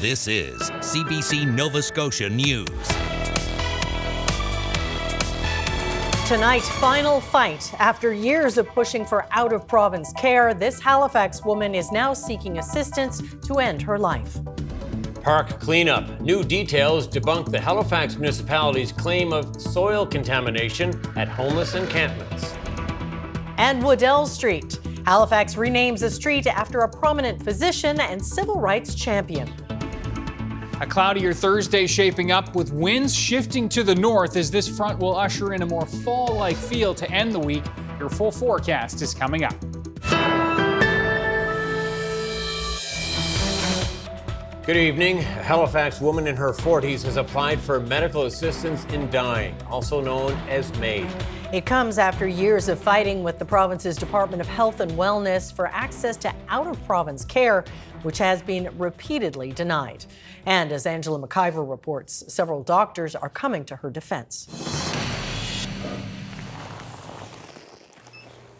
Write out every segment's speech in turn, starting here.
This is CBC Nova Scotia News. Tonight, final fight. After years of pushing for out-of-province care, this Halifax woman is now seeking assistance to end her life. Park cleanup. New details debunk the Halifax municipality's claim of soil contamination at homeless encampments. And Waddell Street. Halifax renames a street after a prominent physician and civil rights champion. A cloudier Thursday shaping up with winds shifting to the north as this front will usher in a more fall-like feel to end the week. Your full forecast is coming up. Good evening. A Halifax woman in her 40s has applied for medical assistance in dying, also known as MAID. It comes after years of fighting with the province's Department of Health and Wellness for access to out-of-province care, which has been repeatedly denied. And as Angela McIver reports, several doctors are coming to her defense.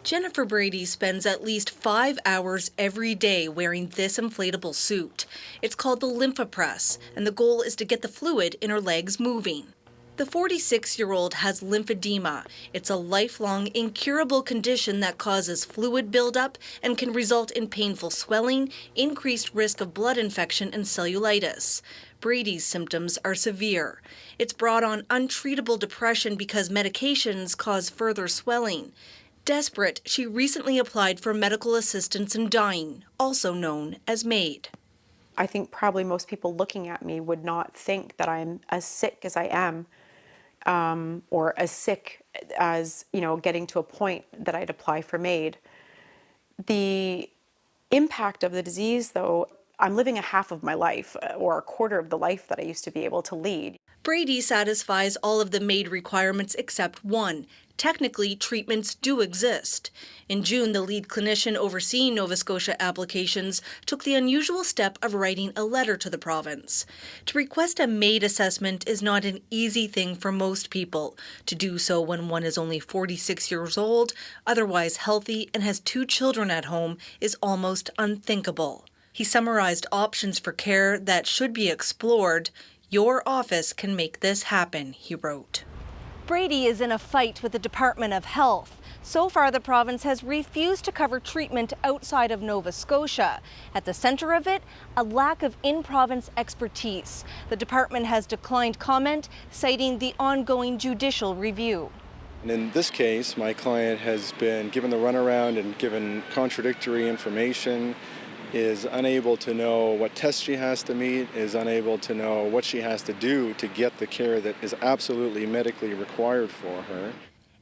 Jennifer Brady spends at least 5 hours every day wearing this inflatable suit. It's called the lymphopress, and the goal is to get the fluid in her legs moving. The 46-year-old has lymphedema. It's a lifelong, incurable condition that causes fluid buildup and can result in painful swelling, increased risk of blood infection, and cellulitis. Brady's symptoms are severe. It's brought on untreatable depression because medications cause further swelling. Desperate, she recently applied for medical assistance in dying, also known as MAID. I think probably most people looking at me would not think that I'm as sick as I am, or as sick as, getting to a point that I'd apply for MAID. The impact of the disease, though, I'm living a half of my life, or a quarter of the life that I used to be able to lead. Brady satisfies all of the MAID requirements except one. Technically, treatments do exist. In June, the lead clinician overseeing Nova Scotia applications took the unusual step of writing a letter to the province. To request a MAID assessment is not an easy thing for most people. To do so when one is only 46 years old, otherwise healthy, and has 2 children at home is almost unthinkable. He summarized options for care that should be explored. Your office can make this happen, he wrote. Brady is in a fight with the Department of Health. So far, the province has refused to cover treatment outside of Nova Scotia. At the center of it, a lack of in-province expertise. The department has declined comment, citing the ongoing judicial review. And in this case, my client has been given the runaround and given contradictory information, is unable to know what tests she has to meet, is unable to know what she has to do to get the care that is absolutely medically required for her.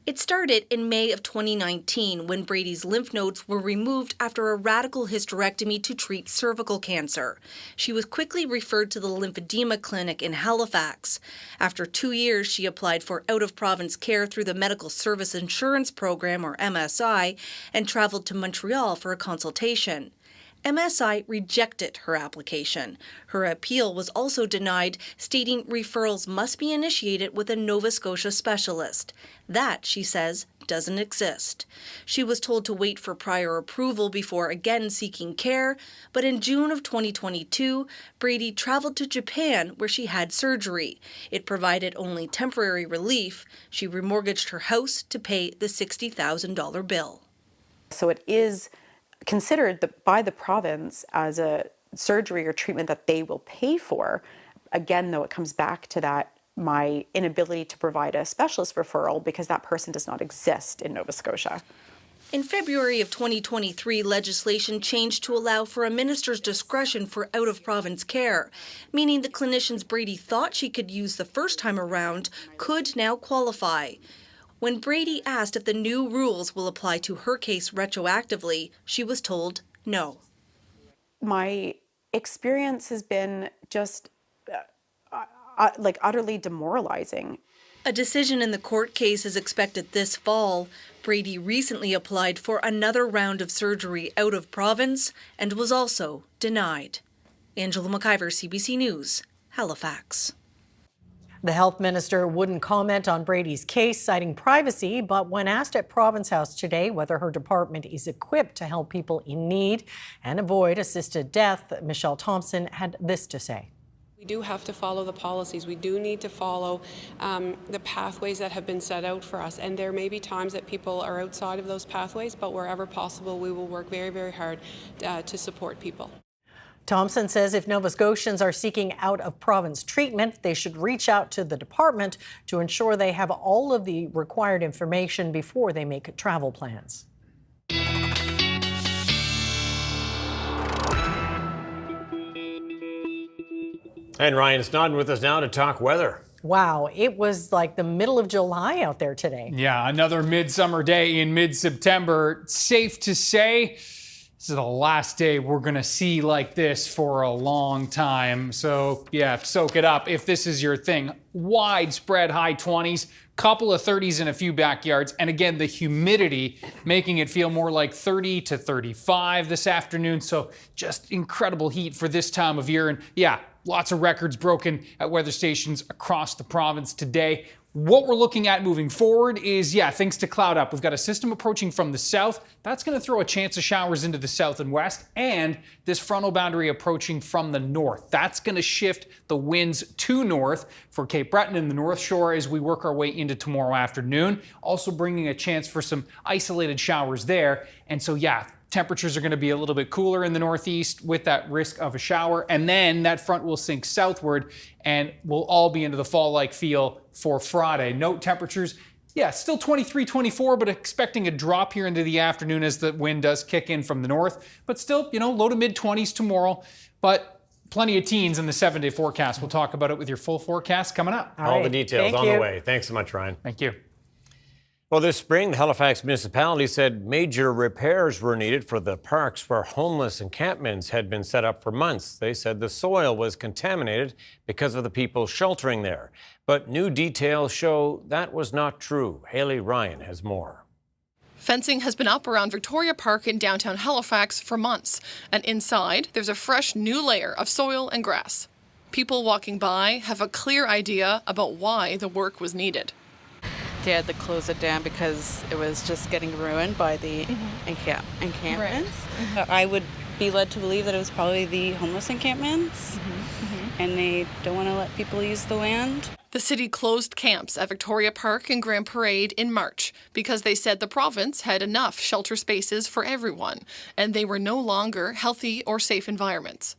It started in May of 2019 when Brady's lymph nodes were removed after a radical hysterectomy to treat cervical cancer. She was quickly referred to the lymphedema clinic in Halifax. After 2 years, she applied for out-of-province care through the Medical Service Insurance Program, or MSI, and traveled to Montreal for a consultation. MSI rejected her application. Her appeal was also denied, stating referrals must be initiated with a Nova Scotia specialist. That, she says, doesn't exist. She was told to wait for prior approval before again seeking care, but in June of 2022, Brady traveled to Japan where she had surgery. It provided only temporary relief. She remortgaged her house to pay the $60,000 bill. So it is considered by the province as a surgery or treatment that they will pay for. Again, though, it comes back to that, my inability to provide a specialist referral because that person does not exist in Nova Scotia. In February of 2023, legislation changed to allow for a minister's discretion for out-of-province care, meaning the clinicians Brady thought she could use the first time around could now qualify. When Brady asked if the new rules will apply to her case retroactively, she was told no. My experience has been just utterly demoralizing. A decision in the court case is expected this fall. Brady recently applied for another round of surgery out of province and was also denied. Angela McIver, CBC News, Halifax. The health minister wouldn't comment on Brady's case, citing privacy, but when asked at Province House today whether her department is equipped to help people in need and avoid assisted death, Michelle Thompson had this to say. We do have to follow the policies. We do need to follow the pathways that have been set out for us. And there may be times that people are outside of those pathways, but wherever possible, we will work very, very hard to support people. Thompson says if Nova Scotians are seeking out-of-province treatment, they should reach out to the department to ensure they have all of the required information before they make travel plans. And Ryan Snoddon with us now to talk weather. Wow, it was like the middle of July out there today. Yeah, another midsummer day in mid-September. Safe to say, this is the last day we're going to see like this for a long time. So, yeah, soak it up if this is your thing. Widespread high 20s, couple of 30s in a few backyards. And again, the humidity making it feel more like 30 to 35 this afternoon. So just incredible heat for this time of year. And yeah, lots of records broken at weather stations across the province today. What we're looking at moving forward is, things to cloud up. We've got a system approaching from the south. That's going to throw a chance of showers into the south and west, and this frontal boundary approaching from the north. That's going to shift the winds to north for Cape Breton and the North Shore as we work our way into tomorrow afternoon. Also bringing a chance for some isolated showers there. And so, temperatures are going to be a little bit cooler in the northeast with that risk of a shower. And then that front will sink southward and we'll all be into the fall-like feel for Friday. Note temperatures, still 23, 24, but expecting a drop here into the afternoon as the wind does kick in from the north. But still, low to mid-20s tomorrow. But plenty of teens in the 7-day forecast. We'll talk about it with your full forecast coming up. All the details on the way. Thanks so much, Ryan. Thank you. Well, this spring, the Halifax municipality said major repairs were needed for the parks where homeless encampments had been set up for months. They said the soil was contaminated because of the people sheltering there. But new details show that was not true. Haley Ryan has more. Fencing has been up around Victoria Park in downtown Halifax for months. And inside, there's a fresh new layer of soil and grass. People walking by have a clear idea about why the work was needed. They had to close it down because it was just getting ruined by the encampments. Right. I would be led to believe that it was probably the homeless encampments, and they don't want to let people use the land. The city closed camps at Victoria Park and Grand Parade in March because they said the province had enough shelter spaces for everyone, and they were no longer healthy or safe environments.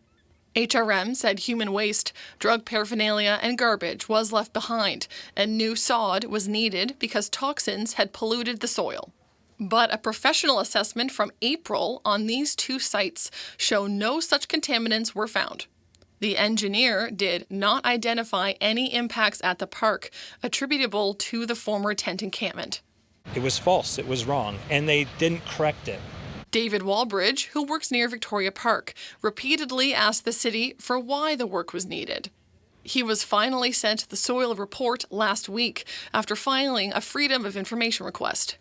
HRM said human waste, drug paraphernalia, and garbage was left behind, and new sod was needed because toxins had polluted the soil. But a professional assessment from April on these two sites show no such contaminants were found. The engineer did not identify any impacts at the park attributable to the former tent encampment. It was false, it was wrong, and they didn't correct it. David Walbridge, who works near Victoria Park, repeatedly asked the city for why the work was needed. He was finally sent the soil report last week after filing a Freedom of Information request.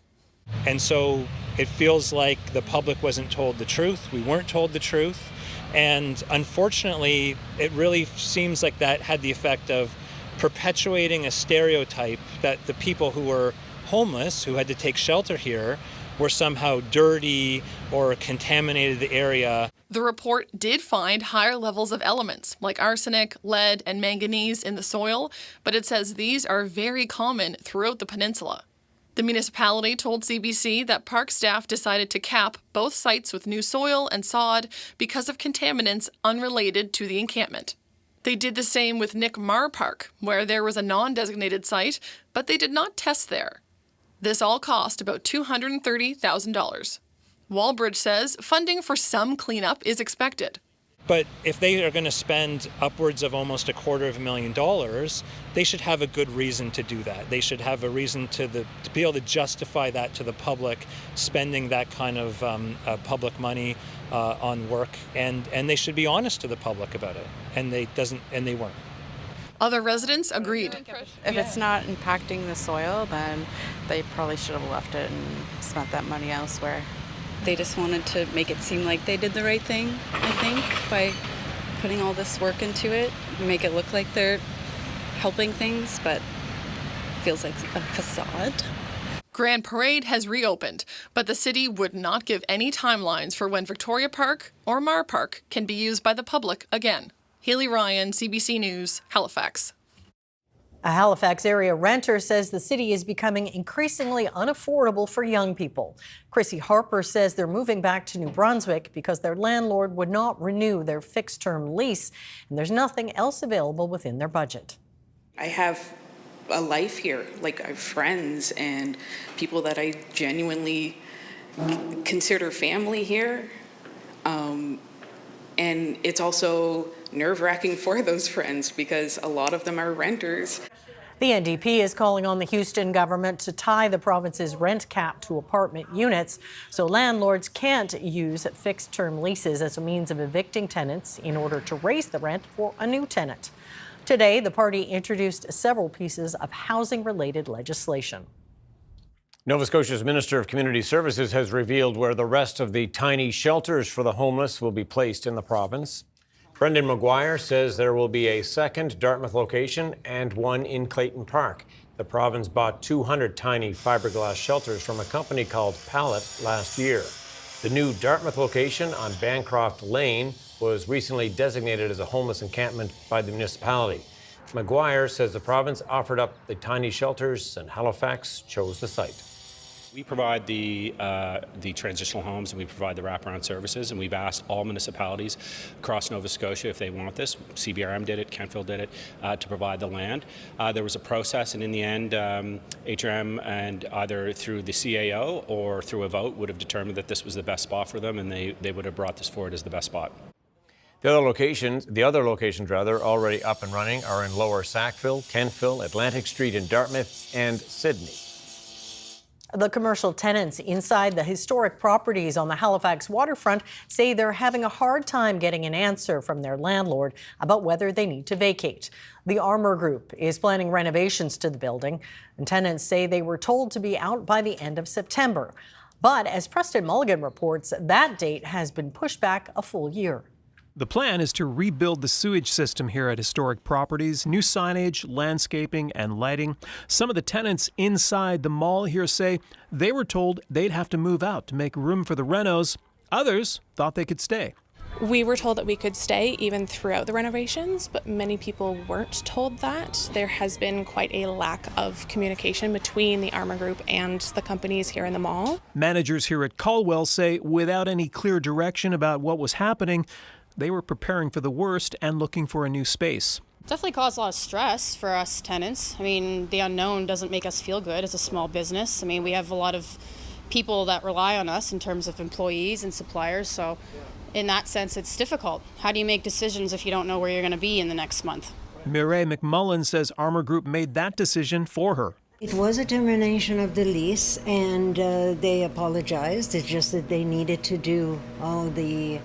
And so it feels like the public wasn't told the truth. We weren't told the truth. And unfortunately, it really seems like that had the effect of perpetuating a stereotype that the people who were homeless, who had to take shelter here, were somehow dirty or contaminated the area. The report did find higher levels of elements like arsenic, lead, and manganese in the soil, but it says these are very common throughout the peninsula. The municipality told CBC that park staff decided to cap both sites with new soil and sod because of contaminants unrelated to the encampment. They did the same with Nick Marr Park, where there was a non-designated site, but they did not test there. This all cost about $230,000. Walbridge says funding for some cleanup is expected. But if they are going to spend upwards of almost $250,000, they should have a good reason to do that. They should have a reason to be able to justify that to the public, spending that kind of public money on work, and they should be honest to the public about it. And they weren't. Other residents agreed. If it's not impacting the soil, then they probably should have left it and spent that money elsewhere. They just wanted to make it seem like they did the right thing, I think, by putting all this work into it, make it look like they're helping things, but it feels like a facade. Grand Parade has reopened, but the city would not give any timelines for when Victoria Park or Marr Park can be used by the public again. Haley Ryan, CBC News, Halifax. A Halifax area renter says the city is becoming increasingly unaffordable for young people. Chrissy Harper says they're moving back to New Brunswick because their landlord would not renew their fixed-term lease, and there's nothing else available within their budget. I have a life here, like I have friends and people that I genuinely consider family here. And it's also nerve-wracking for those friends because a lot of them are renters. The NDP is calling on the Houston government to tie the province's rent cap to apartment units so landlords can't use fixed-term leases as a means of evicting tenants in order to raise the rent for a new tenant. Today, the party introduced several pieces of housing-related legislation. Nova Scotia's Minister of Community Services has revealed where the rest of the tiny shelters for the homeless will be placed in the province. Brendan Maguire says there will be a second Dartmouth location and one in Clayton Park. The province bought 200 tiny fiberglass shelters from a company called Pallet last year. The new Dartmouth location on Bancroft Lane was recently designated as a homeless encampment by the municipality. Maguire says the province offered up the tiny shelters and Halifax chose the site. We provide the transitional homes and we provide the wraparound services, and we've asked all municipalities across Nova Scotia if they want this. CBRM did it, Kentville did it, to provide the land. There was a process, and in the end, HRM and either through the CAO or through a vote would have determined that this was the best spot for them, and they would have brought this forward as the best spot. The other locations already up and running are in Lower Sackville, Kentville, Atlantic Street in Dartmouth, and Sydney. The commercial tenants inside the historic properties on the Halifax waterfront say they're having a hard time getting an answer from their landlord about whether they need to vacate. The Armour Group is planning renovations to the building, and tenants say they were told to be out by the end of September. But as Preston Mulligan reports, that date has been pushed back a full year. The plan is to rebuild the sewage system here at historic properties, new signage, landscaping, and lighting. Some of the tenants inside the mall here say they were told they'd have to move out to make room for the renos. Others thought they could stay. We were told that we could stay even throughout the renovations, but many people weren't told that. There has been quite a lack of communication between the Armour Group and the companies here in the mall. Managers here at Caldwell say without any clear direction about what was happening, they were preparing for the worst and looking for a new space. Definitely caused a lot of stress for us tenants. I mean, the unknown doesn't make us feel good as a small business. I mean, we have a lot of people that rely on us in terms of employees and suppliers. So in that sense, it's difficult. How do you make decisions if you don't know where you're going to be in the next month? Mireille McMullen says Armour Group made that decision for her. It was a termination of the lease, and they apologized. It's just that they needed to do all the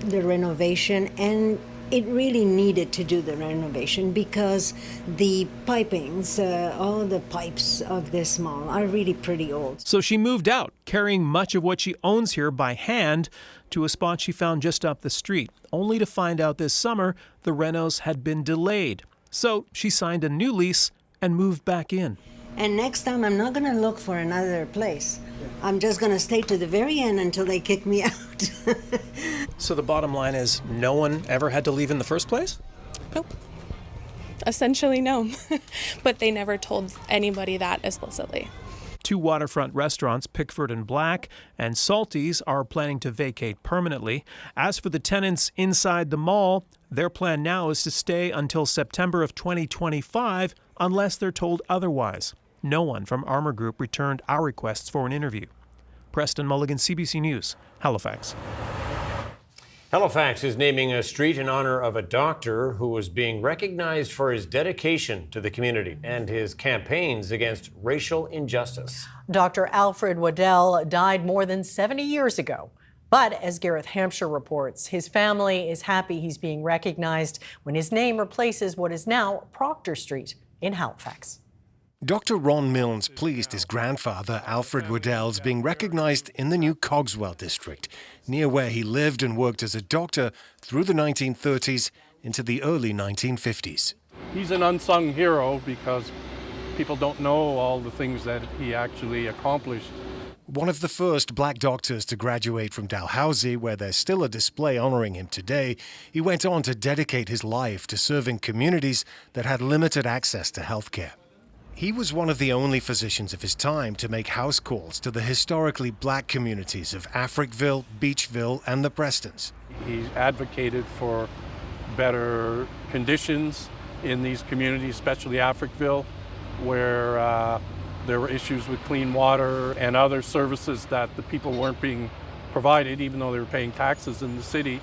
renovation, and it really needed to do the renovation because the pipings, all the pipes of this mall are really pretty old. So she moved out, carrying much of what she owns here by hand to a spot she found just up the street, only to find out this summer the renos had been delayed. So she signed a new lease and moved back in. And next time I'm not going to look for another place. I'm just going to stay to the very end until they kick me out. So the bottom line is no one ever had to leave in the first place? Nope. Essentially, no. But they never told anybody that explicitly. Two waterfront restaurants, Pickford and Black, and Salty's are planning to vacate permanently. As for the tenants inside the mall, their plan now is to stay until September of 2025 unless they're told otherwise. No one from Armour Group returned our requests for an interview. Preston Mulligan, CBC News, Halifax. Halifax is naming a street in honor of a doctor who was being recognized for his dedication to the community and his campaigns against racial injustice. Dr. Alfred Waddell died more than 70 years ago. But as Gareth Hampshire reports, his family is happy he's being recognized when his name replaces what is now Proctor Street in Halifax. Dr. Ron Milnes pleased his grandfather, Alfred Waddell's being recognized in the new Cogswell district, near where he lived and worked as a doctor through the 1930s into the early 1950s. He's an unsung hero because people don't know all the things that he actually accomplished One of the first black doctors to graduate from Dalhousie, where there's still a display honoring him today, he went on to dedicate his life to serving communities that had limited access to healthcare. He was one of the only physicians of his time to make house calls to the historically black communities of Africville, Beachville, and the Prestons. He advocated for better conditions in these communities, especially Africville, where there were issues with clean water and other services that the people weren't being provided, even though they were paying taxes in the city.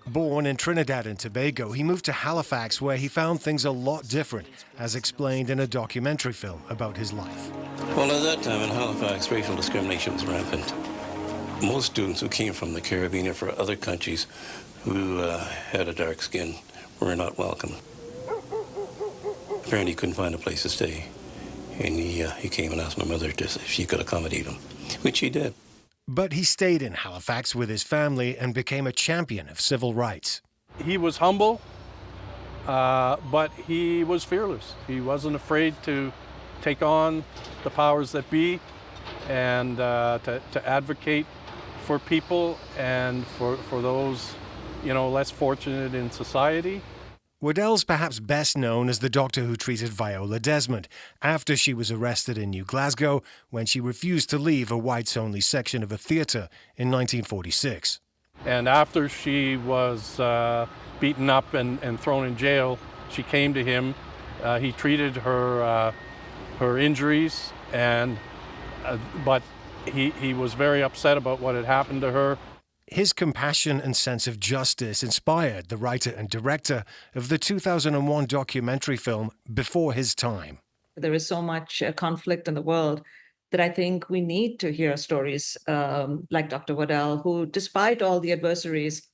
Born in Trinidad and Tobago, he moved to Halifax, where he found things a lot different, as explained in a documentary film about his life. Well, at that time in Halifax, racial discrimination was rampant. Most students who came from the Caribbean or from other countries who had a dark skin were not welcome. Apparently he couldn't find a place to stay, and he came and asked my mother if she could accommodate him, which she did. But he stayed in Halifax with his family and became a champion of civil rights. He was humble, but he was fearless. He wasn't afraid to take on the powers that be and to advocate for people and for those, less fortunate in society. Waddell's perhaps best known as the doctor who treated Viola Desmond after she was arrested in New Glasgow when she refused to leave a whites-only section of a theatre in 1946. And after she was beaten up and thrown in jail, she came to him. He treated her injuries, but he was very upset about what had happened to her. His compassion and sense of justice inspired the writer and director of the 2001 documentary film Before His Time. There is so much conflict in the world that I think we need to hear stories like Dr. Waddell, who, despite all the adversaries,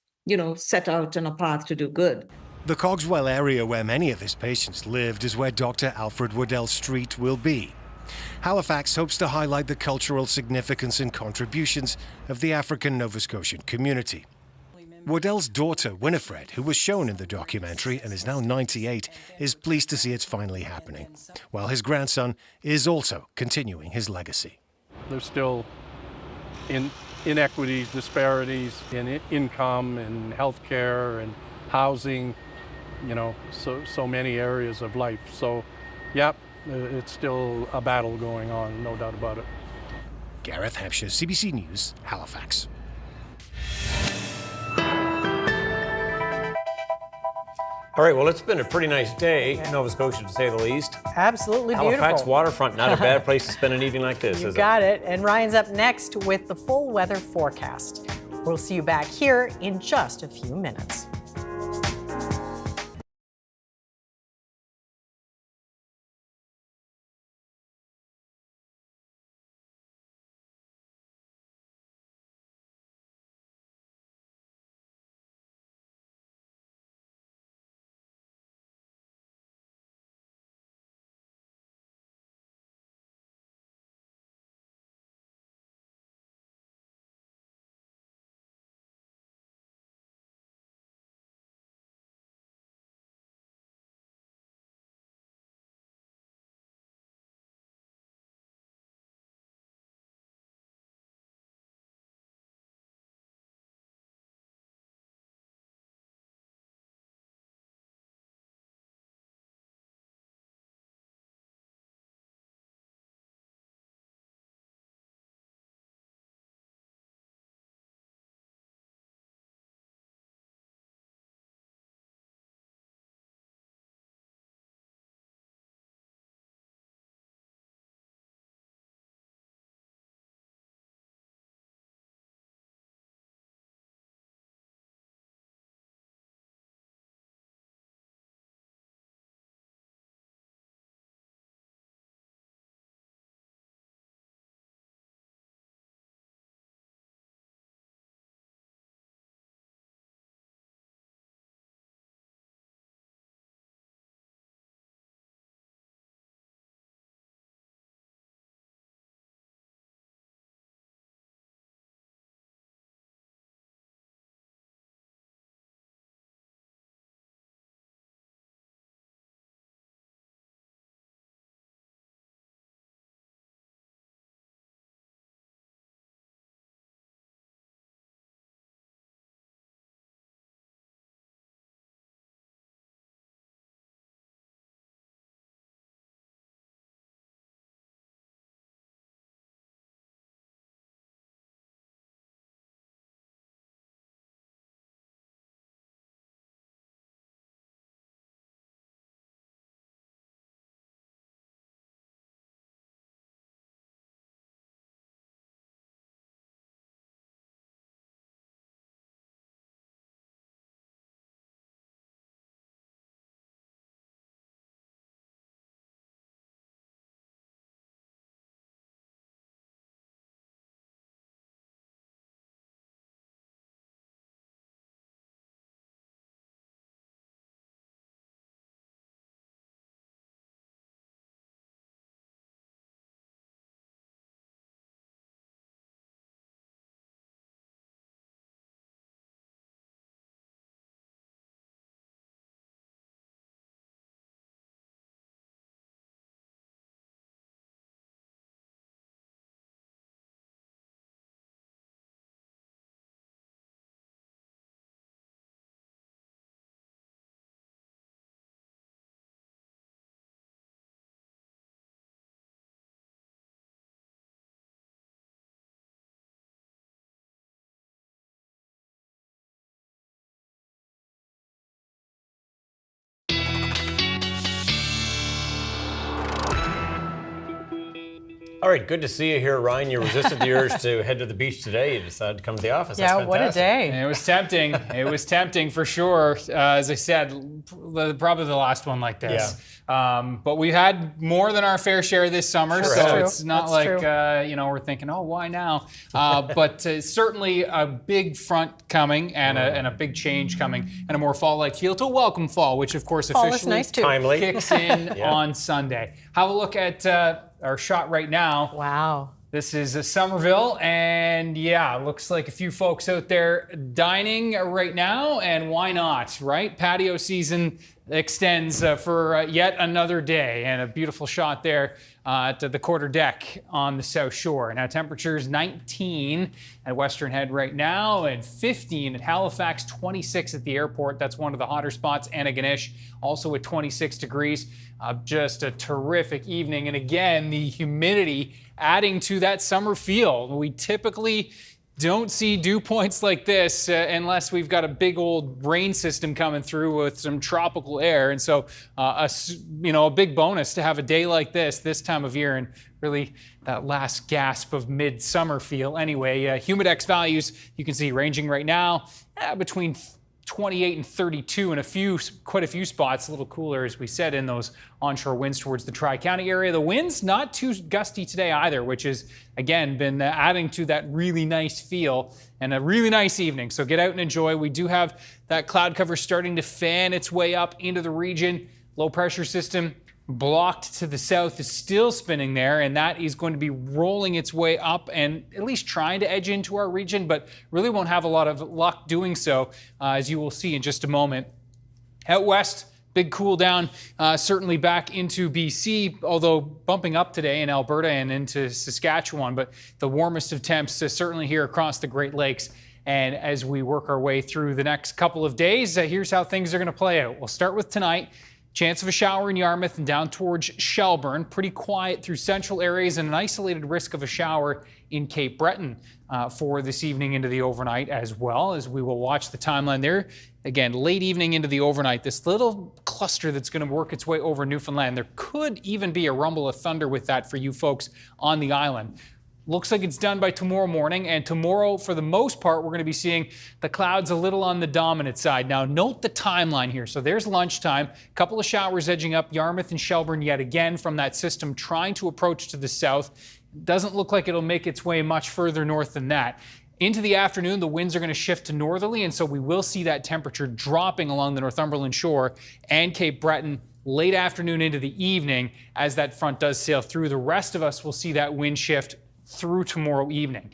set out on a path to do good. The Cogswell area where many of his patients lived is where Dr. Alfred Waddell Street will be. Halifax hopes to highlight the cultural significance and contributions of the African Nova Scotian community. Waddell's daughter, Winifred, who was shown in the documentary and is now 98, is pleased to see it's finally happening, while his grandson is also continuing his legacy. There's still inequities, disparities in income and healthcare and housing, so many areas of life. So, yeah. It's still a battle going on, no doubt about it. Gareth Hampshire, CBC News, Halifax. All right, well, it's been a pretty nice day in Nova Scotia, to say the least. Absolutely beautiful. Halifax waterfront, not a bad place to spend an evening like this, is it? You got it. And Ryan's up next with the full weather forecast. We'll see you back here in just a few minutes. All right, good to see you here, Ryan. You resisted the urge to head to the beach today. You decided to come to the office. Yeah, That's what a fantastic. day. It was tempting. It was tempting for sure. As I said, probably the last one like this. But we had more than our fair share this summer, Sure, so that's it's not like we're thinking, oh, why now? But certainly a big front coming and a big change coming and a more fall-like feel to welcome fall, which of course Fall is officially nice too. Timely. kicks in on Sunday. Have a look at our shot right now. Wow. This is Somerville, and yeah, looks like a few folks out there dining right now, and why not, right? Patio season extends for yet another day, and a beautiful shot there at the quarter deck on the South Shore. Now temperatures 19 at Western Head right now, and 15 at Halifax, 26 at the airport. That's one of the hotter spots. Antigonish also at 26 degrees. Just a terrific evening, and again, the humidity adding to that summer feel. We typically don't see dew points like this unless we've got a big old rain system coming through with some tropical air. And so a big bonus to have a day like this time of year, and really that last gasp of midsummer feel. Anyway, humidex values you can see ranging right now between 28 and 32 in quite a few spots, a little cooler, as we said, in those onshore winds towards the Tri-County area. The winds not too gusty today either, which has, again, been adding to that really nice feel and a really nice evening. So get out and enjoy. We do have that cloud cover starting to fan its way up into the region. Low pressure system blocked to the south is still spinning there, and that is going to be rolling its way up and at least trying to edge into our region, but really won't have a lot of luck doing so, as you will see in just a moment. Out west, big cool down, certainly back into BC, although bumping up today in Alberta and into Saskatchewan, but the warmest of temps certainly here across the Great Lakes. And as we work our way through the next couple of days, here's how things are going to play out. We'll start with tonight. Chance of a shower in Yarmouth and down towards Shelburne. Pretty quiet through central areas, and an isolated risk of a shower in Cape Breton for this evening into the overnight, as well as we will watch the timeline there. Again, late evening into the overnight, this little cluster that's going to work its way over Newfoundland. There could even be a rumble of thunder with that for you folks on the island. Looks like it's done by tomorrow morning, and tomorrow, for the most part, we're going to be seeing the clouds a little on the dominant side. Now, note the timeline here. So there's lunchtime, a couple of showers edging up Yarmouth and Shelburne yet again from that system trying to approach to the south. Doesn't look like it'll make its way much further north than that. Into the afternoon, the winds are going to shift to northerly, and so we will see that temperature dropping along the Northumberland shore and Cape Breton late afternoon into the evening as that front does sail through. The rest of us will see that wind shift through tomorrow evening.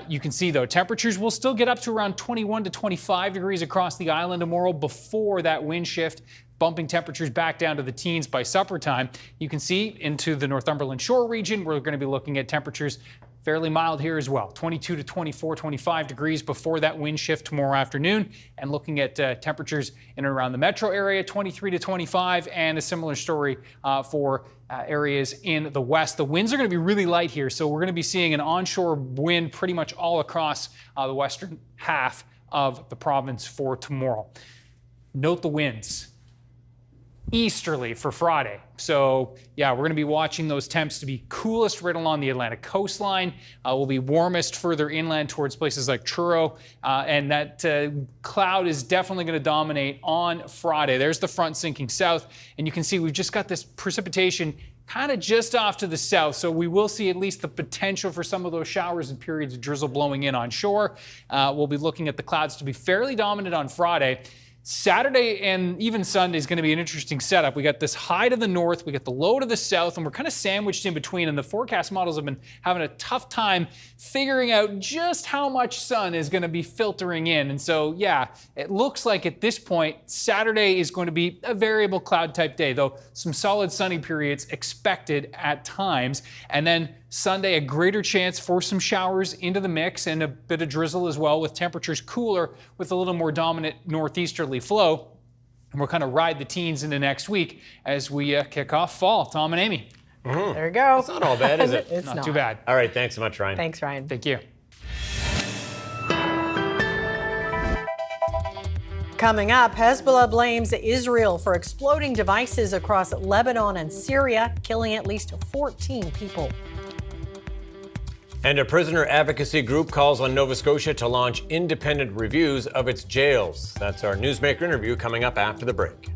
You can see, though, temperatures will still get up to around 21 to 25 degrees across the island tomorrow before that wind shift, bumping temperatures back down to the teens by supper time. You can see into the Northumberland shore region, we're going to be looking at temperatures fairly mild here as well. 22 to 24, 25 degrees before that wind shift tomorrow afternoon. And looking at temperatures in and around the metro area, 23 to 25, and a similar story for areas in the west. The winds are going to be really light here, so we're going to be seeing an onshore wind pretty much all across the western half of the province for tomorrow. Note the winds. Easterly for Friday. So yeah, we're going to be watching those temps to be coolest right along the Atlantic coastline. Will be warmest further inland towards places like Truro. And that cloud is definitely going to dominate on Friday. There's the front sinking south. And you can see we've just got this precipitation kind of just off to the south. So we will see at least the potential for some of those showers and periods of drizzle blowing in on shore. We'll be looking at the clouds to be fairly dominant on Friday. Saturday and even Sunday is going to be an interesting setup. We got this high to the north, we got the low to the south, and we're kind of sandwiched in between. And the forecast models have been having a tough time figuring out just how much sun is going to be filtering in. And so, yeah, it looks like at this point, Saturday is going to be a variable cloud type day, though some solid sunny periods expected at times. And then Sunday, a greater chance for some showers into the mix and a bit of drizzle as well, with temperatures cooler with a little more dominant northeasterly flow. And we'll kind of ride the teens into next week as we kick off fall. Tom and Amy. Mm-hmm. There you go. It's not all bad, is it? It's not too bad. All right, thanks so much, Ryan. Thanks, Ryan. Thank you. Coming up, Hezbollah blames Israel for exploding devices across Lebanon and Syria, killing at least 14 people. And a prisoner advocacy group calls on Nova Scotia to launch independent reviews of its jails. That's our Newsmaker interview coming up after the break.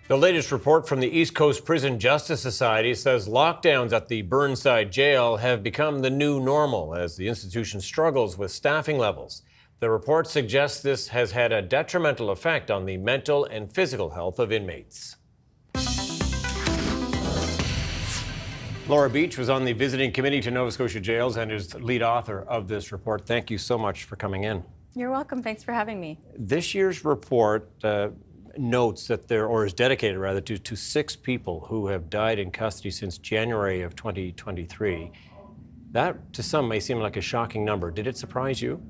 The latest report from the East Coast Prison Justice Society says lockdowns at the Burnside Jail have become the new normal as the institution struggles with staffing levels. The report suggests this has had a detrimental effect on the mental and physical health of inmates. Laura Beach was on the visiting committee to Nova Scotia jails and is the lead author of this report. Thank you so much for coming in. You're welcome. Thanks for having me. This year's report notes that is dedicated rather to 6 people who have died in custody since January of 2023. That to some may seem like a shocking number. Did it surprise you?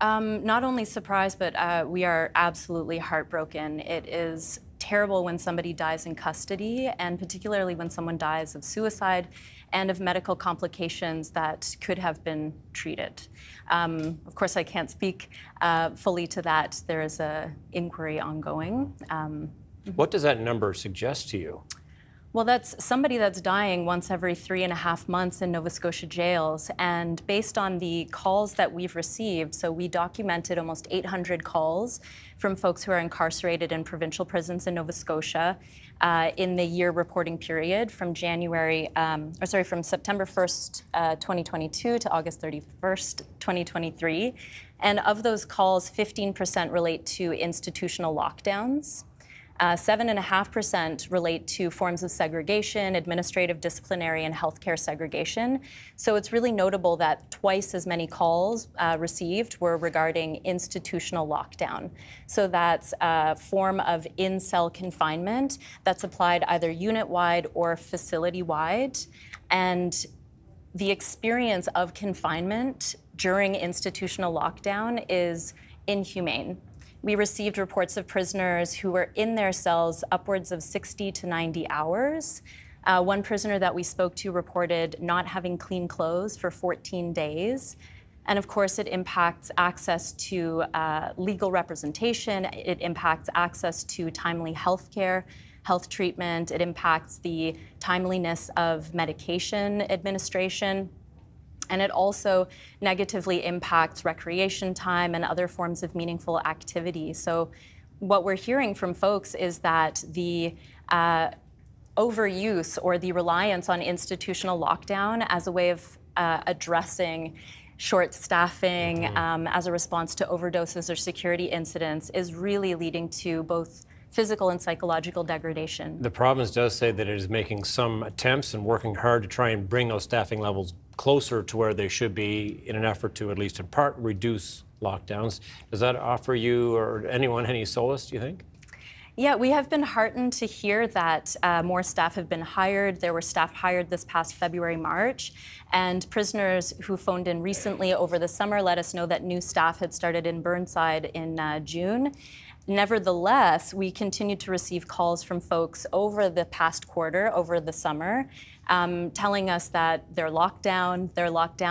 Not only surprised, but we are absolutely heartbroken. It is terrible when somebody dies in custody, and particularly when someone dies of suicide and of medical complications that could have been treated. Of course, I can't speak fully to that. There is an inquiry ongoing. What does that number suggest to you? Well, that's somebody that's dying once every 3.5 months in Nova Scotia jails. And based on the calls that we've received, so we documented almost 800 calls from folks who are incarcerated in provincial prisons in Nova Scotia in the year reporting period from from September 1st, 2022 to August 31st, 2023. And of those calls, 15% relate to institutional lockdowns. 7.5% relate to forms of segregation, administrative, disciplinary, and healthcare segregation. So it's really notable that twice as many calls received were regarding institutional lockdown. So that's a form of in-cell confinement that's applied either unit-wide or facility-wide. And the experience of confinement during institutional lockdown is inhumane. We received reports of prisoners who were in their cells upwards of 60 to 90 hours. One prisoner that we spoke to reported not having clean clothes for 14 days. And of course, it impacts access to legal representation. It impacts access to timely health care, health treatment. It impacts the timeliness of medication administration. And it also negatively impacts recreation time and other forms of meaningful activity. So what we're hearing from folks is that the overuse or the reliance on institutional lockdown as a way of addressing short staffing as a response to overdoses or security incidents is really leading to both physical and psychological degradation. The province does say that it is making some attempts and working hard to try and bring those staffing levels closer to where they should be in an effort to, at least in part, reduce lockdowns. Does that offer you or anyone any solace, do you think? Yeah, we have been heartened to hear that more staff have been hired. There were staff hired this past February, March, and prisoners who phoned in recently over the summer let us know that new staff had started in Burnside in June. Nevertheless, we continued to receive calls from folks over the past quarter, over the summer, telling us that they're locked down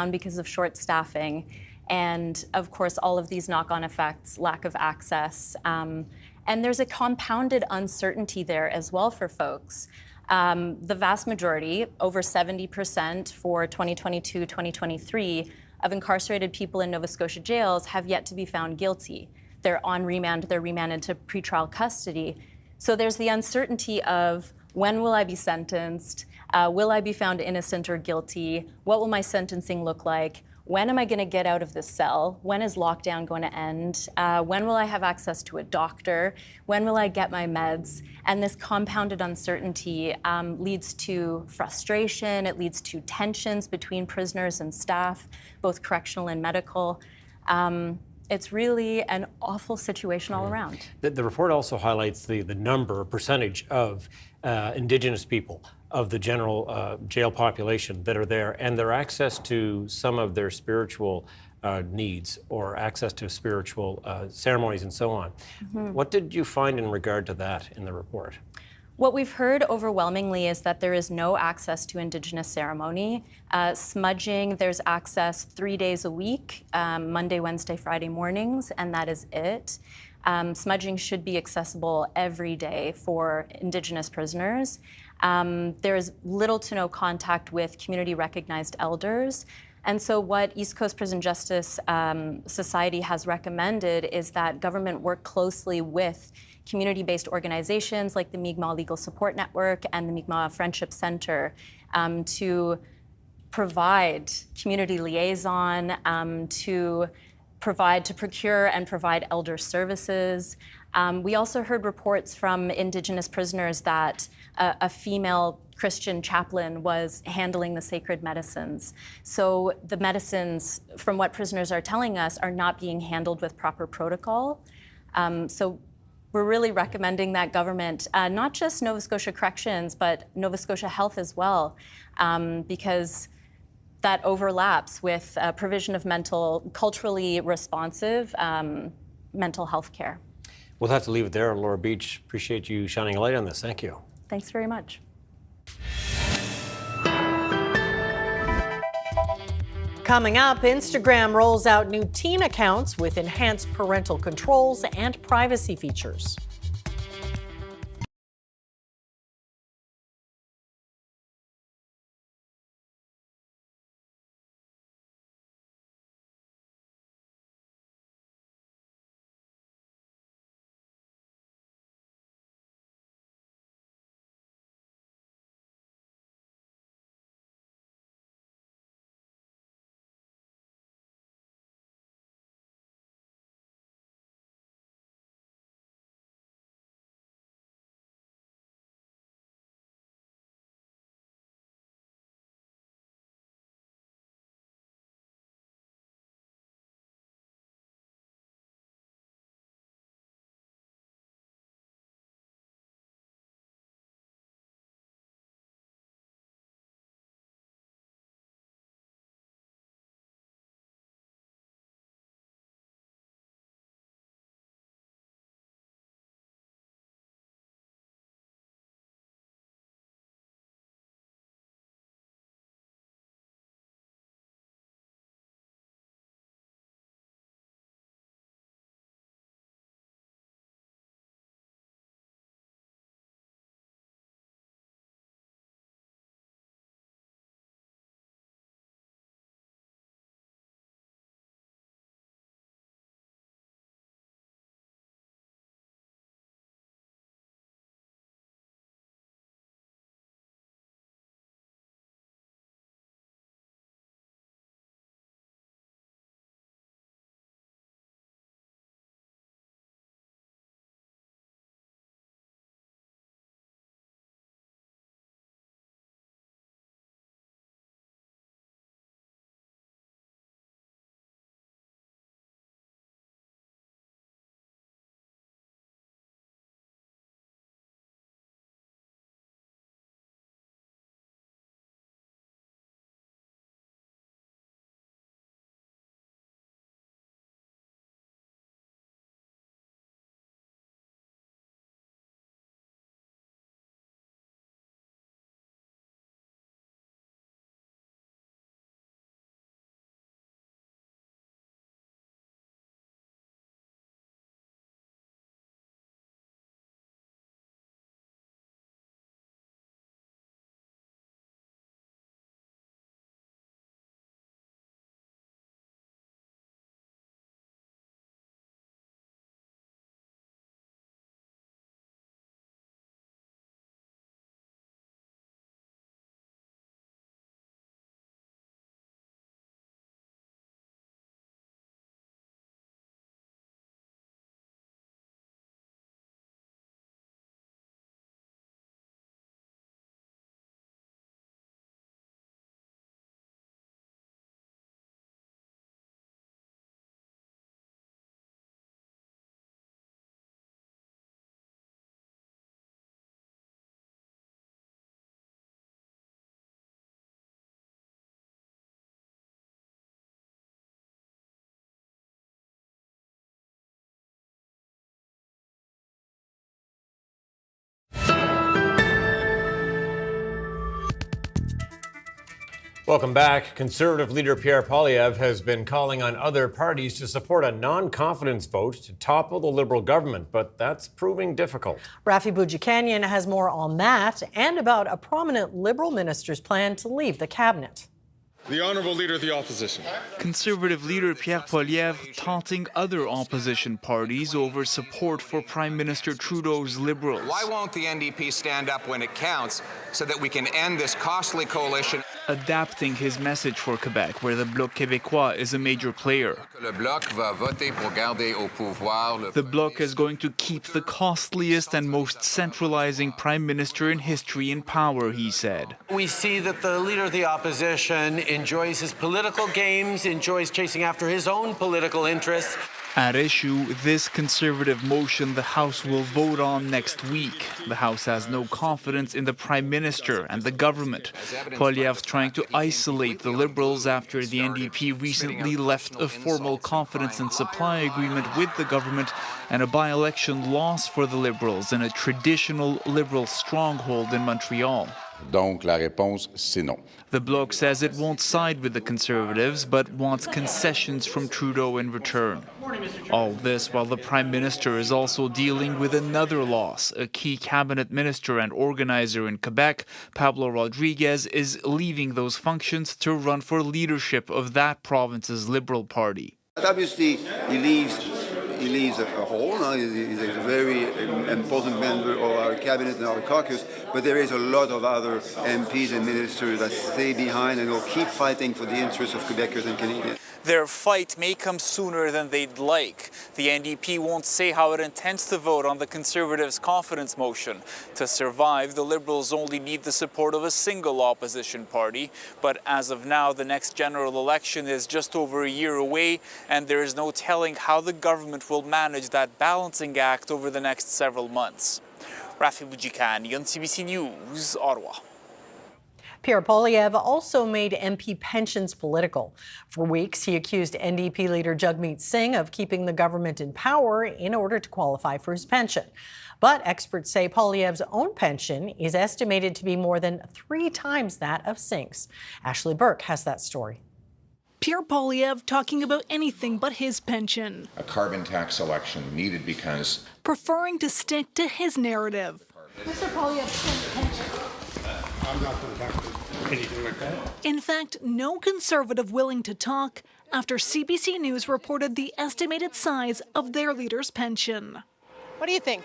because of short staffing. And of course, all of these knock-on effects, lack of access. And there's a compounded uncertainty there as well for folks. The vast majority, over 70% for 2022-2023, of incarcerated people in Nova Scotia jails have yet to be found guilty. They're on remand, they're remanded to pretrial custody. So there's the uncertainty of when will I be sentenced? Will I be found innocent or guilty? What will my sentencing look like? When am I going to get out of this cell? When is lockdown going to end? When will I have access to a doctor? When will I get my meds? And this compounded uncertainty leads to frustration. It leads to tensions between prisoners and staff, both correctional and medical. It's really an awful situation all around. The report also highlights the percentage of Indigenous people of the general jail population that are there, and their access to some of their spiritual needs or access to spiritual ceremonies and so on. What did you find in regard to that in the report? What we've heard overwhelmingly is that there is no access to Indigenous ceremony. Smudging, there's access 3 days a week, Monday, Wednesday, Friday mornings, and that is it. Smudging should be accessible every day for Indigenous prisoners. There is little to no contact with community recognized elders. And so what East Coast Prison Justice Society has recommended is that government work closely with community-based organizations like the Mi'kmaq Legal Support Network and the Mi'kmaq Friendship Center to provide community liaison, to procure and provide elder services. We also heard reports from Indigenous prisoners that a female Christian chaplain was handling the sacred medicines. So the medicines, from what prisoners are telling us, are not being handled with proper protocol. So we're really recommending that government, not just Nova Scotia Corrections, but Nova Scotia Health as well, because that overlaps with provision of culturally responsive mental health care. We'll have to leave it there. Laura Beach, appreciate you shining a light on this. Thank you. Thanks very much. Coming up, Instagram rolls out new teen accounts with enhanced parental controls and privacy features. Welcome back. Conservative leader Pierre Poilievre has been calling on other parties to support a non-confidence vote to topple the Liberal government, but that's proving difficult. Rafi Boudjikanian has more on that and about a prominent Liberal minister's plan to leave the cabinet. The Honourable Leader of the Opposition. Conservative leader Pierre Poilievre taunting other opposition parties over support for Prime Minister Trudeau's Liberals. Why won't the NDP stand up when it counts so that we can end this costly coalition? Adapting his message for Quebec, where the Bloc Québécois is a major player. Le Bloc va voter pour garder au pouvoir. The Bloc is going to keep the costliest and most centralizing Prime Minister in history in power, he said. We see that the leader of the opposition enjoys his political games, enjoys chasing after his own political interess. At issue, this Conservative motion the House will vote on next week. The House has no confidence in the Prime Minister and the government. Poilievre trying to isolate the Liberals after the NDP recently left a formal confidence and supply agreement with the government and a by-election loss for the Liberals in a traditional Liberal stronghold in Montreal. Donc la réponse, c'est non. The Bloc says it won't side with the Conservatives, but wants concessions from Trudeau in return. All this while the Prime Minister is also dealing with another loss. A key cabinet minister and organizer in Quebec, Pablo Rodriguez, is leaving those functions to run for leadership of that province's Liberal Party. Obviously, he leaves a hole. He's a very important member of our cabinet and our caucus, but there is a lot of other MPs and ministers that stay behind and will keep fighting for the interests of Quebecers and Canadians. Their fight may come sooner than they'd like. The NDP won't say how it intends to vote on the Conservatives' confidence motion. To survive, the Liberals only need the support of a single opposition party. But as of now, the next general election is just over a year away, and there is no telling how the government will manage that balancing act over the next several months. Rafi Boudjikanian, CBC News, Ottawa. Pierre Poilievre also made MP pensions political. For weeks, he accused NDP leader Jagmeet Singh of keeping the government in power in order to qualify for his pension. But experts say Poilievre's own pension is estimated to be more than 3 times that of Singh's. Ashley Burke has that story. Pierre Poilievre talking about anything but his pension. A carbon tax election needed because... preferring to stick to his narrative. Mr. Poilievre's pension. I'm not going to talk anything like that. In fact, no Conservative willing to talk after CBC News reported the estimated size of their leader's pension. What do you think?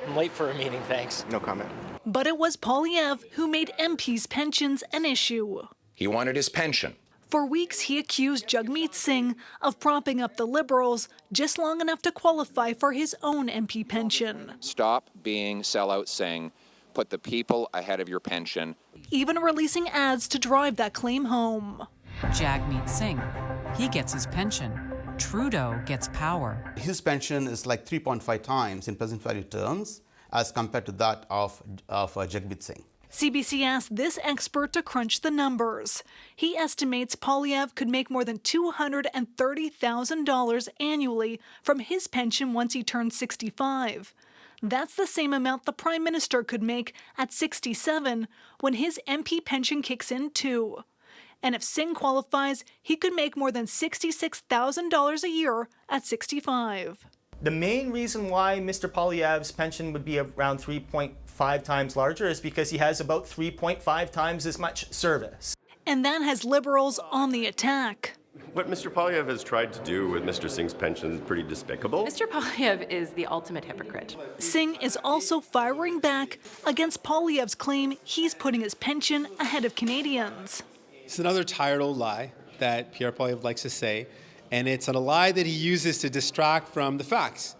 I'm late for a meeting, thanks. No comment. But it was Poilievre who made MPs' pensions an issue. He wanted his pension. For weeks, he accused Jagmeet Singh of propping up the Liberals just long enough to qualify for his own MP pension. Stop being sellout Singh. Put the people ahead of your pension. Even releasing ads to drive that claim home. Jagmeet Singh, he gets his pension. Trudeau gets power. His pension is like 3.5 times in present value terms as compared to that of Jagmeet Singh. CBC asked this expert to crunch the numbers. He estimates Poilievre could make more than $230,000 annually from his pension once he turns 65. That's the same amount the Prime Minister could make at 67 when his MP pension kicks in too. And if Singh qualifies, he could make more than $66,000 a year at 65. The main reason why Mr. Poilievre's pension would be around 3.5 times larger is because he has about 3.5 times as much service. And that has Liberals on the attack. What Mr. Poilievre has tried to do with Mr. Singh's pension is pretty despicable. Mr. Poilievre is the ultimate hypocrite. Singh is also firing back against Poilievre's claim he's putting his pension ahead of Canadians. It's another tired old lie that Pierre Poilievre likes to say, and it's a lie that he uses to distract from the facts.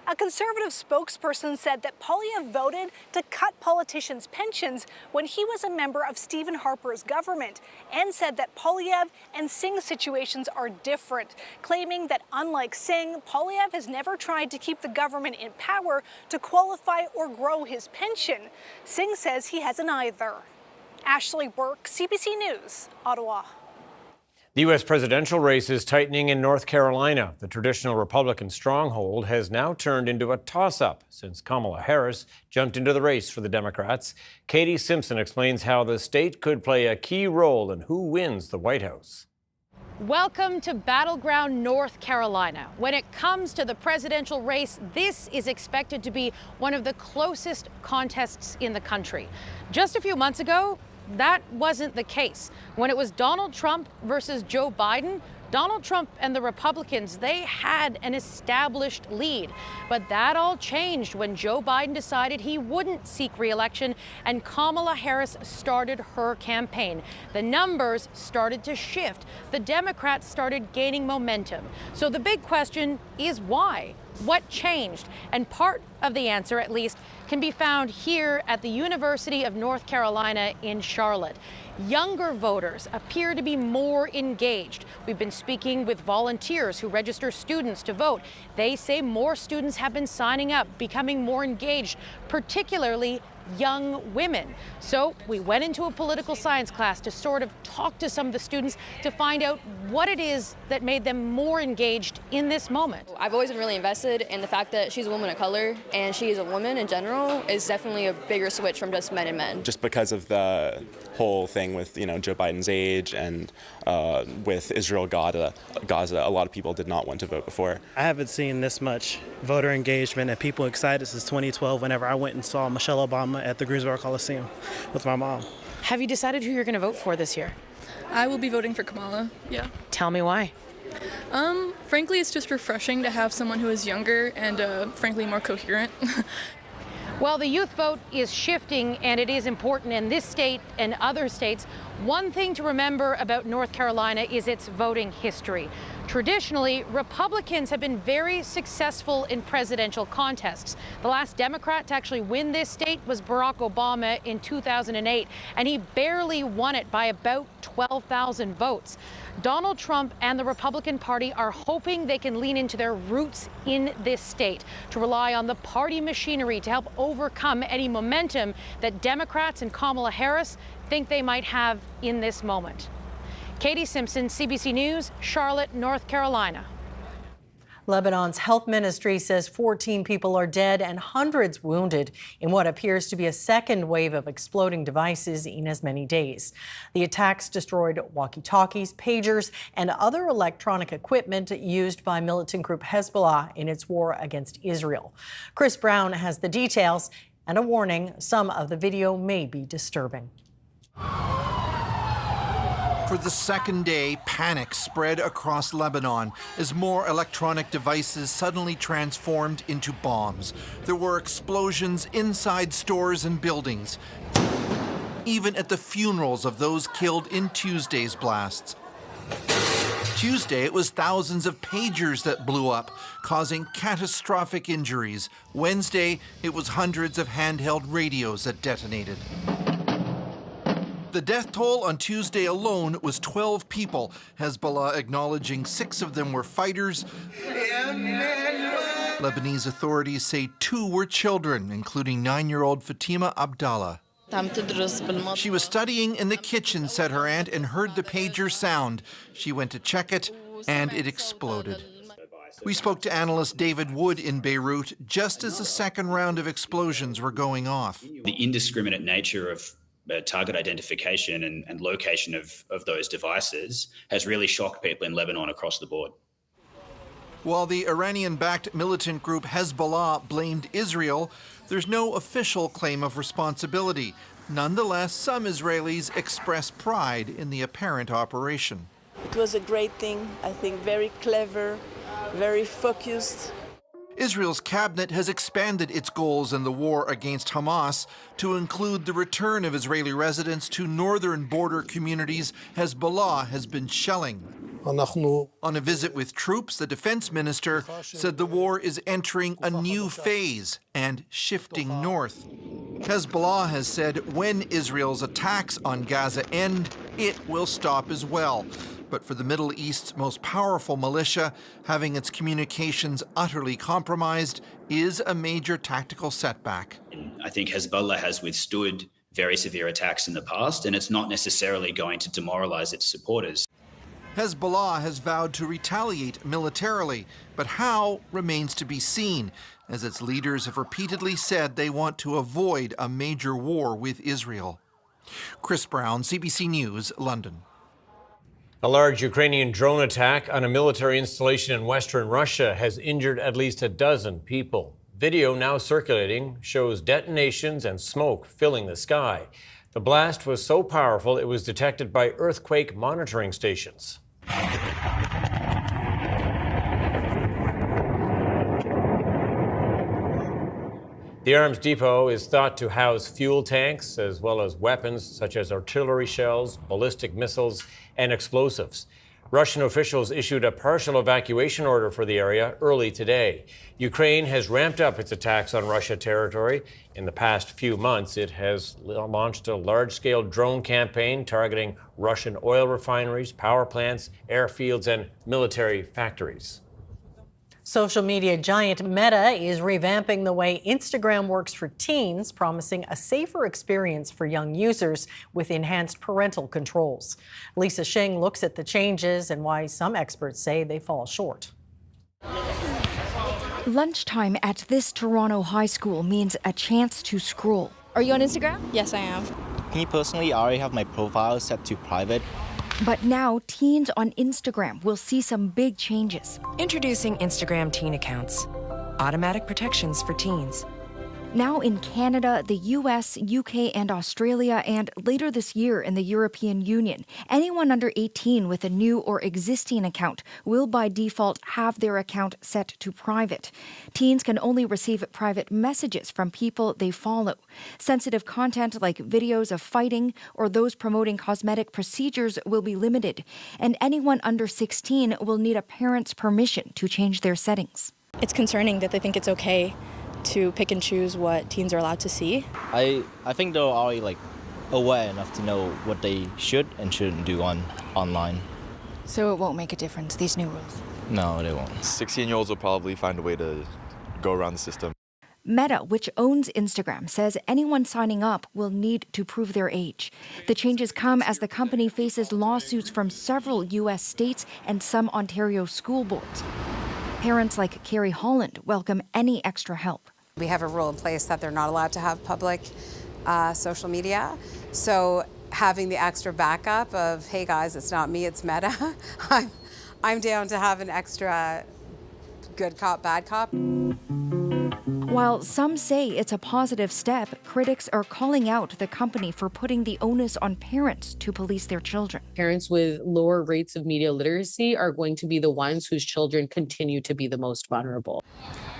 A Conservative spokesperson said that Poilievre voted to cut politicians' pensions when he was a member of Stephen Harper's government, and said that Poilievre and Singh's situations are different, claiming that unlike Singh, Poilievre has never tried to keep the government in power to qualify or grow his pension. Singh says he hasn't either. Ashley Burke, CBC News, Ottawa. The U.S. presidential race is tightening in North Carolina. The traditional Republican stronghold has now turned into a toss-up since Kamala Harris jumped into the race for the Democrats. Katie Simpson explains how the state could play a key role in who wins the White House. Welcome to battleground North Carolina. When it comes to the presidential race, this is expected to be one of the closest contests in the country. Just a few months ago, that wasn't the case. When it was Donald Trump versus Joe Biden, Donald Trump and the Republicans, they had an established lead. But that all changed when Joe Biden decided he wouldn't seek re-election and Kamala Harris started her campaign. The numbers started to shift. The Democrats started gaining momentum. So the big question is why? What changed? And part of the answer, at least, can be found here at the University of North Carolina in Charlotte. Younger voters appear to be more engaged. We've been speaking with volunteers who register students to vote. They say more students have been signing up, becoming more engaged, particularly young women. So we went into a political science class to sort of talk to some of the students to find out what it is that made them more engaged in this moment. I've always been really invested in the fact that she's a woman of color and she is a woman in general is definitely a bigger switch from just men and men. Just because of the whole thing with, Joe Biden's age and with Israel Gaza, a lot of people did not want to vote before. I haven't seen this much voter engagement and people excited since 2012 whenever I went and saw Michelle Obama at the Greensboro Coliseum with my mom. Have you decided who you're going to vote for this year? I will be voting for Kamala, yeah. Tell me why. Frankly, it's just refreshing to have someone who is younger and frankly more coherent. Well, the youth vote is shifting, and it is important in this state and other states. One thing to remember about North Carolina is its voting history. Traditionally, Republicans have been very successful in presidential contests. The last Democrat to actually win this state was Barack Obama in 2008, and he barely won it by about 12,000 votes. Donald Trump and the Republican Party are hoping they can lean into their roots in this state to rely on the party machinery to help overcome any momentum that Democrats and Kamala Harris think they might have in this moment. Katie Simpson, CBC News, Charlotte, North Carolina. Lebanon's health ministry says 14 people are dead and hundreds wounded in what appears to be a second wave of exploding devices in as many days. The attacks destroyed walkie-talkies, pagers, and other electronic equipment used by militant group Hezbollah in its war against Israel. Chris Brown has the details and a warning: some of the video may be disturbing. For the second day, panic spread across Lebanon as more electronic devices suddenly transformed into bombs. There were explosions inside stores and buildings, even at the funerals of those killed in Tuesday's blasts. Tuesday, it was thousands of pagers that blew up, causing catastrophic injuries. Wednesday, it was hundreds of handheld radios that detonated. The death toll on Tuesday alone was 12 people, Hezbollah acknowledging 6 of them were fighters. Lebanese authorities say 2 were children, including 9-year-old Fatima Abdallah. She was studying in the kitchen, said her aunt, and heard the pager sound. She went to check it, and it exploded. We spoke to analyst David Wood in Beirut just as the second round of explosions were going off. The indiscriminate nature of target identification and location of those devices has really shocked people in Lebanon across the board. While the Iranian-backed militant group Hezbollah blamed Israel, there's no official claim of responsibility. Nonetheless, some Israelis express pride in the apparent operation. It was a great thing, I think, very clever, very focused. Israel's cabinet has expanded its goals in the war against Hamas to include the return of Israeli residents to northern border communities Hezbollah has been shelling. On a visit with troops, the defense minister said the war is entering a new phase and shifting north. Hezbollah has said when Israel's attacks on Gaza end, it will stop as well. But for the Middle East's most powerful militia, having its communications utterly compromised is a major tactical setback. I think Hezbollah has withstood very severe attacks in the past, and it's not necessarily going to demoralize its supporters. Hezbollah has vowed to retaliate militarily, but how remains to be seen, as its leaders have repeatedly said they want to avoid a major war with Israel. Chris Brown, CBC News, London. A large Ukrainian drone attack on a military installation in western Russia has injured at least a dozen people. Video now circulating shows detonations and smoke filling the sky. The blast was so powerful it was detected by earthquake monitoring stations. The arms depot is thought to house fuel tanks as well as weapons such as artillery shells, ballistic missiles, and explosives. Russian officials issued a partial evacuation order for the area early today. Ukraine has ramped up its attacks on Russia territory. In the past few months, it has launched a large-scale drone campaign targeting Russian oil refineries, power plants, airfields, and military factories. Social media giant Meta is revamping the way Instagram works for teens, promising a safer experience for young users with enhanced parental controls. Lisa Shing looks at the changes and why some experts say they fall short. Lunchtime at this Toronto high school means a chance to scroll. Are you on Instagram? Yes, I am. Me personally, I already have my profile set to private. But now teens on Instagram will see some big changes. Introducing Instagram teen accounts. Automatic protections for teens. Now in Canada, the US, UK, and Australia, and later this year in the European Union, anyone under 18 with a new or existing account will by default have their account set to private. Teens can only receive private messages from people they follow. Sensitive content like videos of fighting or those promoting cosmetic procedures will be limited, and anyone under 16 will need a parent's permission to change their settings. It's concerning that they think it's okay to pick and choose what teens are allowed to see. I think they're already aware enough to know what they should and shouldn't do online. So it won't make a difference, these new rules? No, they won't. 16-year-olds will probably find a way to go around the system. Meta, which owns Instagram, says anyone signing up will need to prove their age. The changes come as the company faces lawsuits from several U.S. states and some Ontario school boards. Parents like Carrie Holland welcome any extra help. We have a rule in place that they're not allowed to have public social media. So having the extra backup of, hey guys, it's not me, it's Meta, I'm down to have an extra good cop, bad cop. While some say it's a positive step, critics are calling out the company for putting the onus on parents to police their children. Parents with lower rates of media literacy are going to be the ones whose children continue to be the most vulnerable.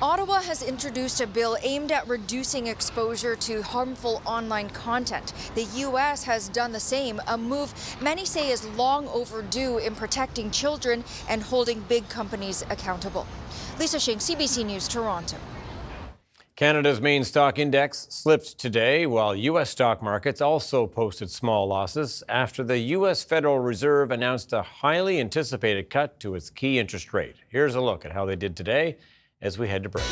Ottawa has introduced a bill aimed at reducing exposure to harmful online content. The U.S. has done the same, a move many say is long overdue in protecting children and holding big companies accountable. Lisa Shing, CBC News, Toronto. Canada's main stock index slipped today, while U.S. stock markets also posted small losses after the U.S. Federal Reserve announced a highly anticipated cut to its key interest rate. Here's a look at how they did today as we head to break.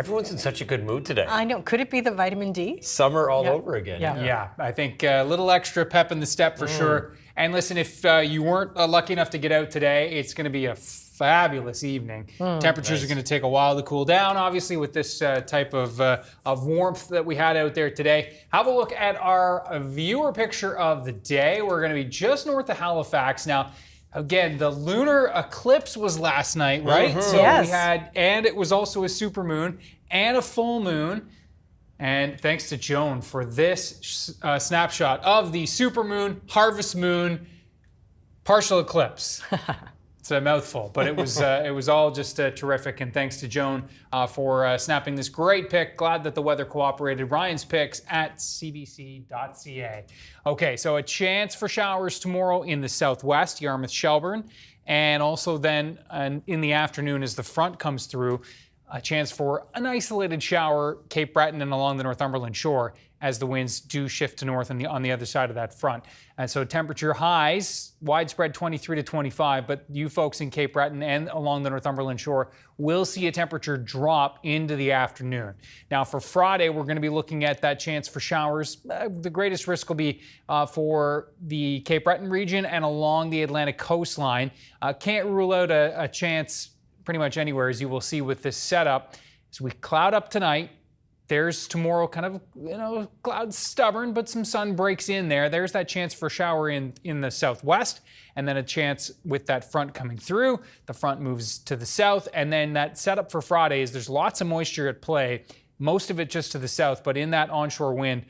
Everyone's in such a good mood today. I know. Could it be the vitamin D? Summer all over again. Yeah, I think a little extra pep in the step for sure. And listen, if you weren't lucky enough to get out today, it's going to be a fabulous evening. Temperatures are going to take a while to cool down, obviously, with this type of warmth that we had out there today. Have a look at our viewer picture of the day. We're going to be just north of Halifax. Now, again, the lunar eclipse was last night, right? So we had, and it was also a supermoon and a full moon. And thanks to Joan for this snapshot of the supermoon, harvest moon, partial eclipse. It's a mouthful, but it was all just terrific. And thanks to Joan for snapping this great pic. Glad that the weather cooperated. Ryan's picks at cbc.ca. Okay, so a chance for showers tomorrow in the southwest, Yarmouth, Shelburne, and also then in the afternoon as the front comes through, a chance for an isolated shower, Cape Breton and along the Northumberland shore as the winds do shift to north on the other side of that front. And so temperature highs, widespread 23 to 25, but you folks in Cape Breton and along the Northumberland shore will see a temperature drop into the afternoon. Now for Friday, we're going to be looking at that chance for showers. The greatest risk will be for the Cape Breton region and along the Atlantic coastline. Can't rule out a chance pretty much anywhere, as you will see with this setup. As we cloud up tonight, there's tomorrow kind of, clouds stubborn, but some sun breaks in there. There's that chance for a shower in the southwest, and then a chance with that front coming through. The front moves to the south, and then that setup for Friday is there's lots of moisture at play. Most of it just to the south, but in that onshore wind,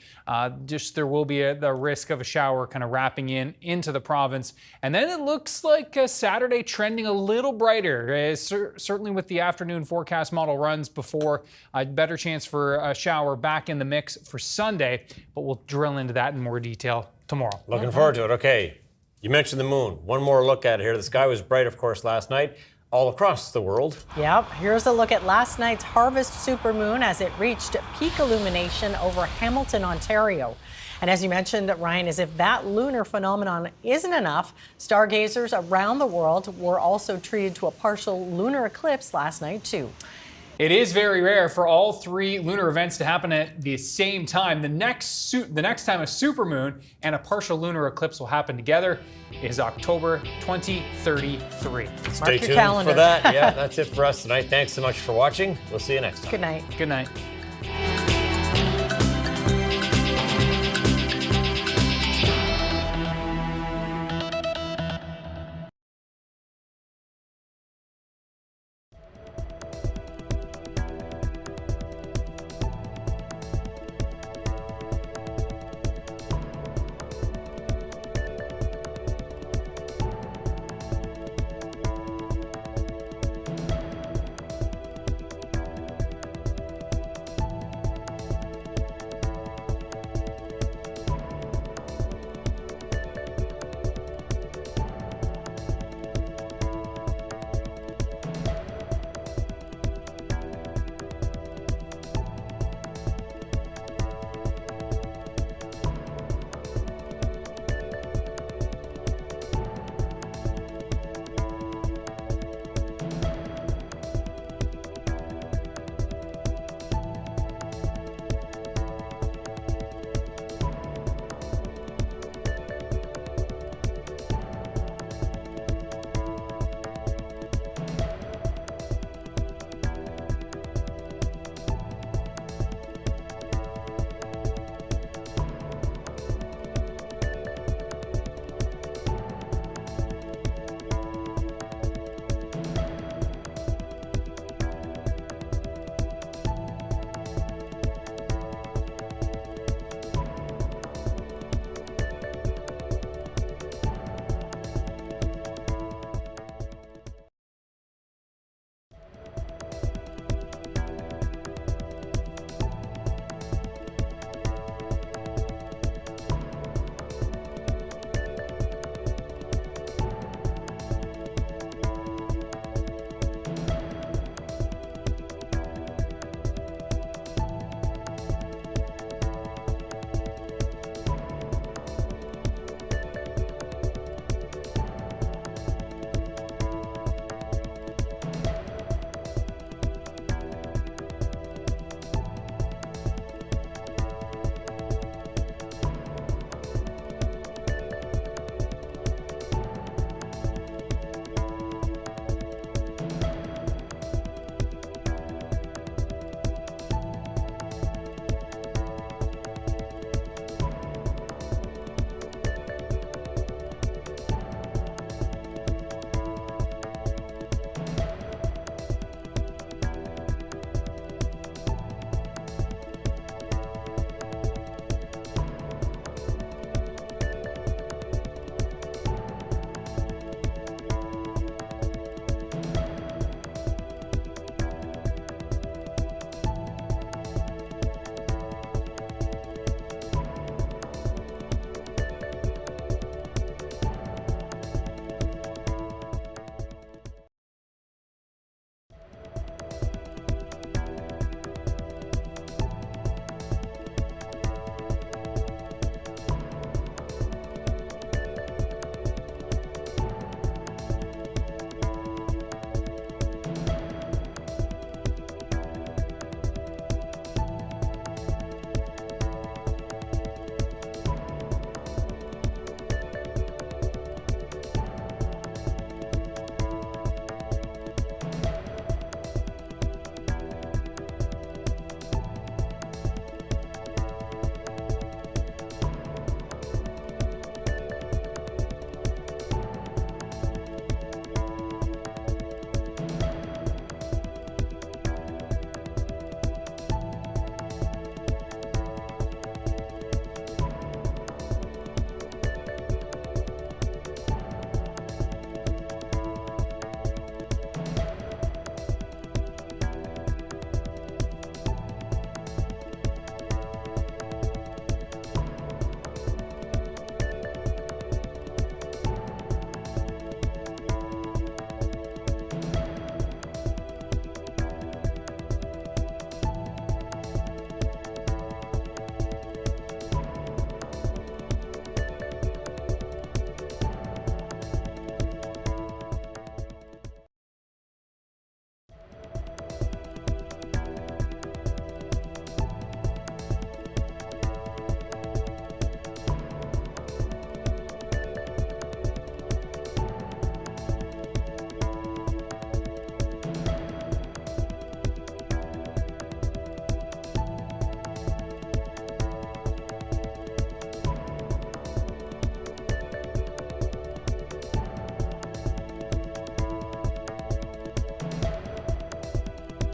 there will be the risk of a shower kind of wrapping into the province. And then it looks like Saturday trending a little brighter, certainly with the afternoon forecast model runs before a better chance for a shower back in the mix for Sunday, but we'll drill into that in more detail tomorrow. Looking forward to it. Okay, you mentioned the moon. One more look at it here. The sky was bright, of course, last night. All across the world. Yep, here's a look at last night's harvest supermoon as it reached peak illumination over Hamilton, Ontario. And as you mentioned, Ryan, as if that lunar phenomenon isn't enough, stargazers around the world were also treated to a partial lunar eclipse last night too. It is very rare for all three lunar events to happen at the same time. The next time a supermoon and a partial lunar eclipse will happen together is October 2033. Stay tuned for that. Yeah, that's it for us tonight. Thanks so much for watching. We'll see you next time. Good night. Good night.